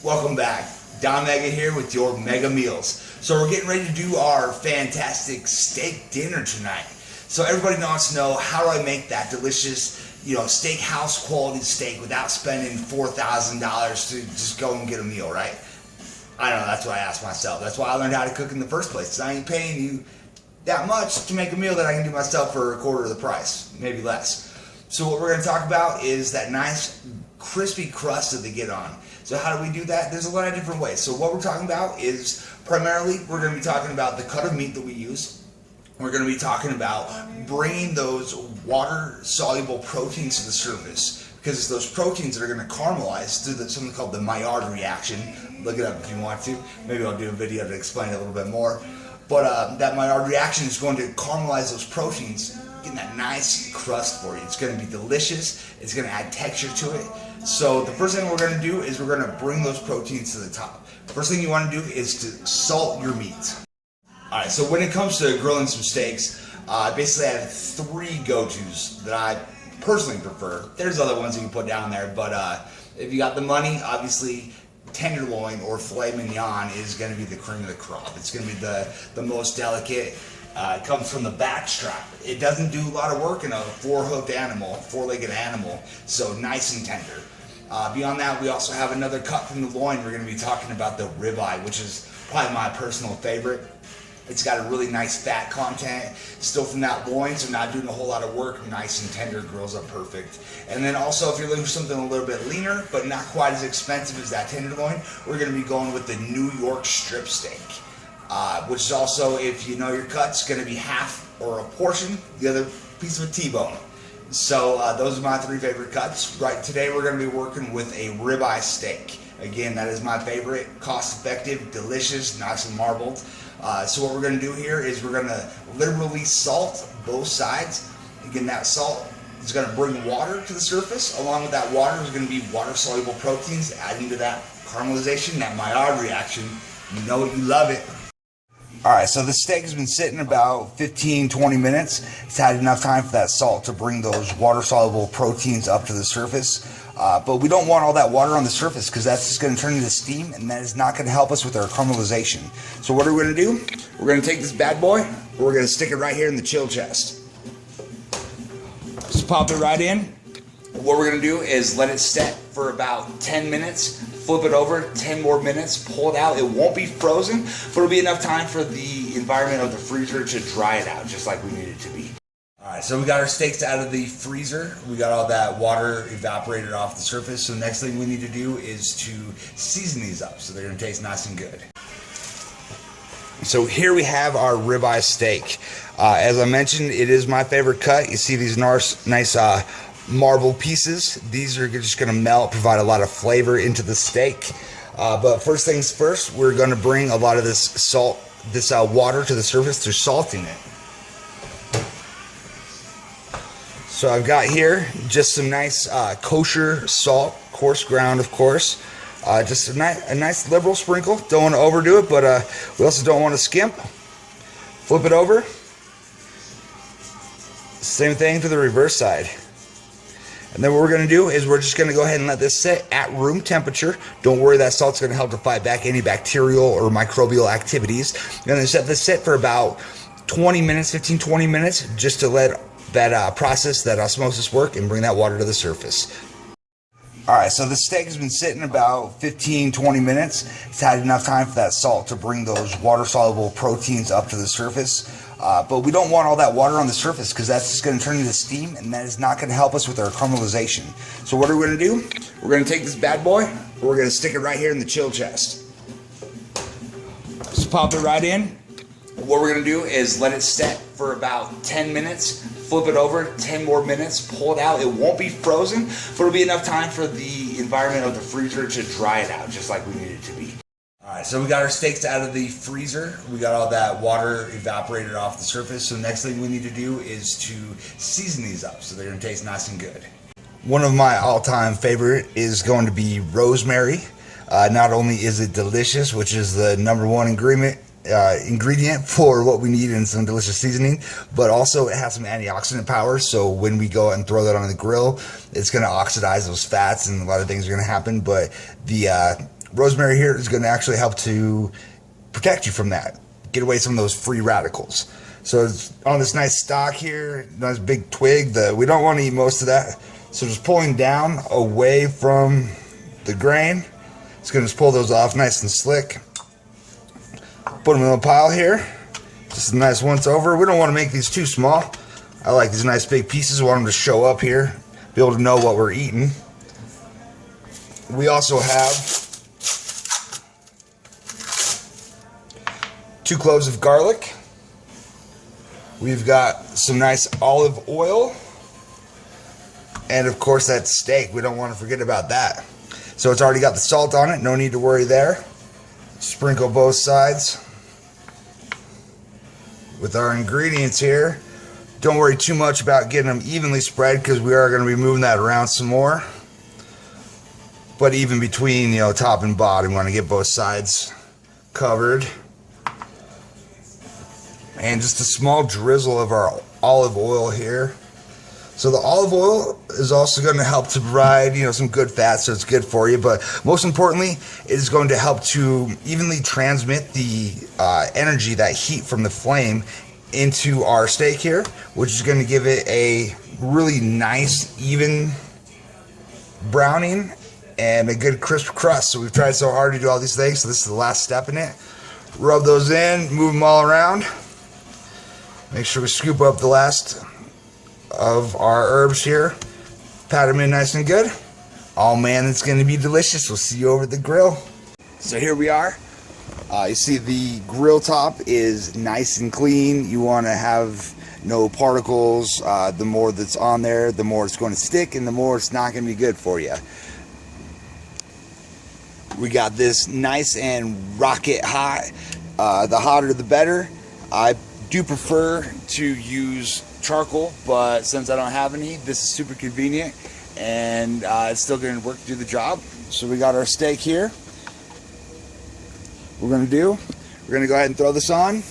Welcome back. Don Mega here with your Mega Meals. So we're getting ready to do our fantastic steak dinner tonight. So everybody wants to know, how do I make that delicious, steakhouse quality steak without spending $4,000 to just go and get a meal, right? I don't know, that's what I asked myself. That's why I learned how to cook in the first place. I ain't paying you that much to make a meal that I can do myself for a quarter of the price, maybe less. So what we're going to talk about is that nice crispy crust that they get on. So how do we do that? There's a lot of different ways. So what we're talking about is primarily we're going to be talking about the cut of meat that we use. We're going to be talking about bringing those water-soluble proteins to the surface, because it's those proteins that are going to caramelize through something called the Maillard reaction. Look it up if you want to. Maybe I'll do a video to explain it a little bit more. But that Maillard reaction is going to caramelize those proteins, getting that nice crust for you. It's going to be delicious. It's going to add texture to it. So the first thing we're going to do is we're going to bring those proteins to the top. First thing you want to do is to salt your meat. Alright, so when it comes to grilling some steaks, basically I have three go-tos that I personally prefer. There's other ones you can put down there, but if you got the money, obviously tenderloin or filet mignon is going to be the cream of the crop. It's going to be the most delicate. It comes from the back strap. It doesn't do a lot of work in a four-legged animal, so nice and tender. Beyond that, we also have another cut from the loin. We're going to be talking about the ribeye, which is probably my personal favorite. It's got a really nice fat content, still from that loin, so not doing a whole lot of work, nice and tender, grills up perfect. And then also, if you're looking for something a little bit leaner, but not quite as expensive as that tenderloin, we're going to be going with the New York strip steak, which is also, if you know your cuts, going to be half or a portion, the other piece of a T-bone. So those are my three favorite cuts. Right, today we're going to be working with a ribeye steak. Again, that is my favorite, cost-effective, delicious, nice and marbled. So what we're going to do here is we're going to liberally salt both sides. Again, that salt is going to bring water to the surface. Along with that water is going to be water-soluble proteins, adding to that caramelization, that Maillard reaction. You know it, you love it. Alright, so the steak has been sitting about 15-20 minutes. It's had enough time for that salt to bring those water-soluble proteins up to the surface. But we don't want all that water on the surface, because that's just going to turn into steam, and that is not going to help us with our caramelization. So what are we going to do? We're going to take this bad boy, and we're going to stick it right here in the chill chest. Just pop it right in. What we're going to do is let it set for about 10 minutes. Flip it over, 10 more minutes, pull it out. It won't be frozen, but it'll be enough time for the environment of the freezer to dry it out, just like we need it to be. Alright, so we got our steaks out of the freezer. We got all that water evaporated off the surface. So the next thing we need to do is to season these up so they're going to taste nice and good. So here we have our ribeye steak. As I mentioned, it is my favorite cut. You see these nice marble pieces. These are just going to melt, provide a lot of flavor into the steak. But first things first, we're going to bring a lot of this water to the surface through salting it. So I've got here just some nice kosher salt, coarse ground, of course. Just a nice liberal sprinkle. Don't want to overdo it, but we also don't want to skimp. Flip it over. Same thing to the reverse side. And then what we're going to do is we're just going to go ahead and let this sit at room temperature. Don't worry, that salt's going to help to fight back any bacterial or microbial activities. We're going to set this sit for about 20 minutes, 15-20 minutes, just to let that process, that osmosis work, and bring that water to the surface. Alright, so the steak has been sitting about 15-20 minutes. It's had enough time for that salt to bring those water-soluble proteins up to the surface. But we don't want all that water on the surface, because that's just going to turn into steam, and that is not going to help us with our caramelization. So what are we going to do? We're going to take this bad boy, and we're going to stick it right here in the chill chest. Just pop it right in. What we're going to do is let it set for about 10 minutes. Flip it over, 10 more minutes, pull it out. It won't be frozen, but it'll be enough time for the environment of the freezer to dry it out, just like we need it to be. Alright, so we got our steaks out of the freezer. We got all that water evaporated off the surface. So the next thing we need to do is to season these up so they're going to taste nice and good. One of my all-time favorite is going to be rosemary. Not only is it delicious, which is the #1 ingredient for what we need in some delicious seasoning, but also it has some antioxidant power, so when we go out and throw that on the grill, it's going to oxidize those fats and a lot of things are going to happen. But the rosemary here is going to actually help to protect you from that, get away some of those free radicals. So it's on this nice stalk here, nice big twig. We don't want to eat most of that, so just pulling down away from the grain. It's going to just pull those off nice and slick. Put them in a pile here, just a nice once over. We don't want to make these too small. I like these nice big pieces. I want them to show up here, be able to know what we're eating. We also have 2 cloves of garlic. We've got some nice olive oil. And of course that steak, we don't want to forget about that. So it's already got the salt on it, no need to worry there. Sprinkle both sides with our ingredients here. Don't worry too much about getting them evenly spread, because we are going to be moving that around some more. But even between, you know, top and bottom, we want to get both sides covered. And just a small drizzle of our olive oil here. So the olive oil is also going to help to provide, you know, some good fat, so it's good for you. But most importantly, it is going to help to evenly transmit the energy, that heat from the flame, into our steak here, which is going to give it a really nice, even browning and a good crisp crust. So we've tried so hard to do all these things, so this is the last step in it. Rub those in, move them all around. Make sure we scoop up the last of our herbs here. Pat them in nice and good. Oh man, it's going to be delicious. We'll see you over at the grill. So here we are. You see the grill top is nice and clean. You want to have no particles. The more that's on there, the more it's going to stick, and the more it's not going to be good for you. We got this nice and rocket hot. The hotter the better. I do prefer to use charcoal, but since I don't have any, this is super convenient, and it's still going to work to do the job. So we got our steak here. We're going to go ahead and throw this on.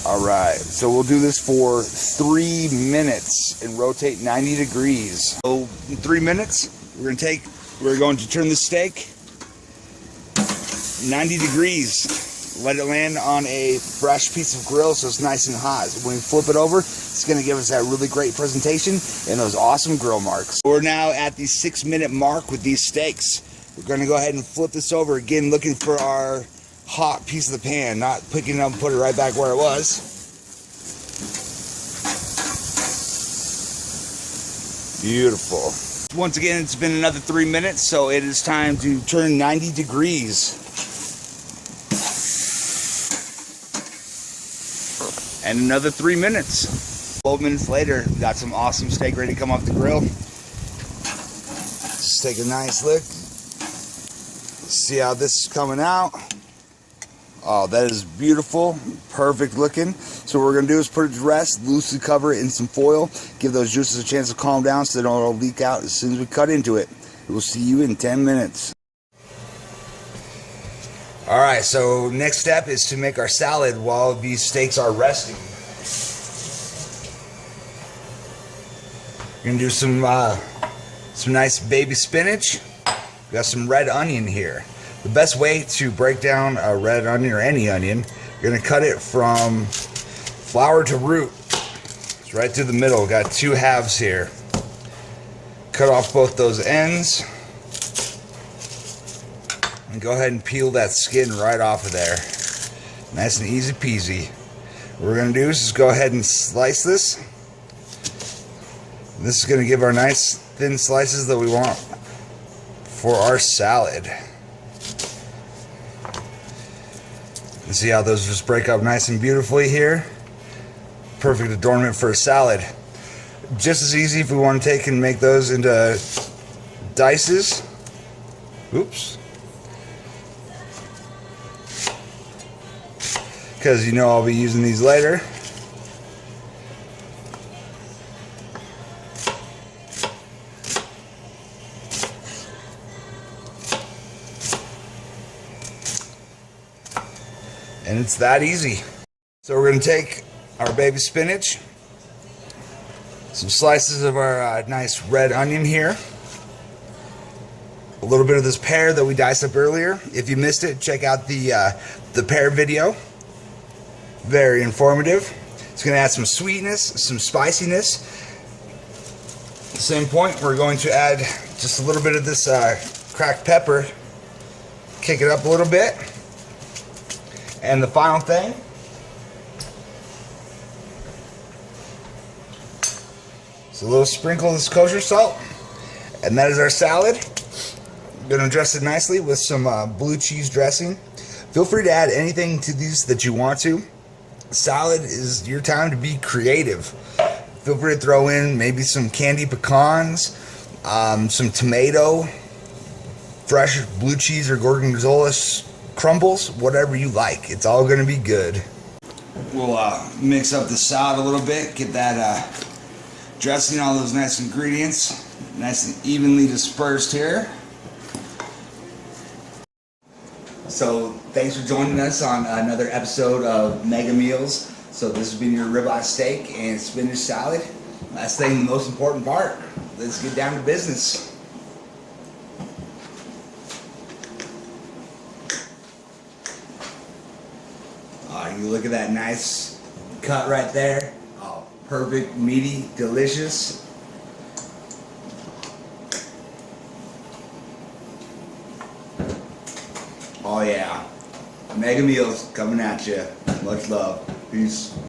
Alright, so we'll do this for 3 minutes and rotate 90 degrees. So in 3 minutes, we're going to turn the steak 90 degrees. Let it land on a fresh piece of grill so it's nice and hot. So when we flip it over, it's going to give us that really great presentation and those awesome grill marks. We're now at the 6-minute mark with these steaks. We're going to go ahead and flip this over again, looking for our hot piece of the pan, not picking it up and put it right back where it was. Beautiful. Once again, it's been another 3 minutes, so it is time to turn 90 degrees. And another 3 minutes. 12 minutes later, we got some awesome steak ready to come off the grill. Just take a nice look. See how this is coming out. Oh, that is beautiful, perfect looking. So what we're going to do is put it to rest, loosely cover it in some foil, give those juices a chance to calm down so they don't all leak out as soon as we cut into it. We'll see you in 10 minutes. Alright, so next step is to make our salad while these steaks are resting. We're going to do some nice baby spinach. We got some red onion here. The best way to break down a red onion, or any onion, you're going to cut it from flower to root. It's right through the middle. We've got 2 halves here. Cut off both those ends. And go ahead and peel that skin right off of there. Nice and easy peasy. What we're going to do is just go ahead and slice this. This is going to give our nice thin slices that we want for our salad. And see how those just break up nice and beautifully here. Perfect adornment for a salad. Just as easy if we want to take and make those into dices. Oops. Because you know I'll be using these later. And it's that easy. So we're going to take our baby spinach, Some slices of our nice red onion here. A little bit of this pear that we diced up earlier. If you missed it, check out the pear video. Very informative. It's going to add some sweetness, some spiciness. At the same point, we're going to add just a little bit of this cracked pepper. Kick it up a little bit. And the final thing, is a little sprinkle of this kosher salt. And that is our salad. I'm going to dress it nicely with some blue cheese dressing. Feel free to add anything to these that you want to. Salad is your time to be creative. Feel free to throw in maybe some candy pecans, some tomato, fresh blue cheese or gorgonzola crumbles, whatever you like. It's all going to be good. We'll mix up the salad a little bit, get that dressing, all those nice ingredients, nice and evenly dispersed here. So thanks for joining us on another episode of Mega Meals. So this has been your ribeye steak and spinach salad. Last thing, the most important part. Let's get down to business. You look at that nice cut right there. Oh, perfect, meaty, delicious. Oh yeah, Mega Meals coming at you. Much love. Peace.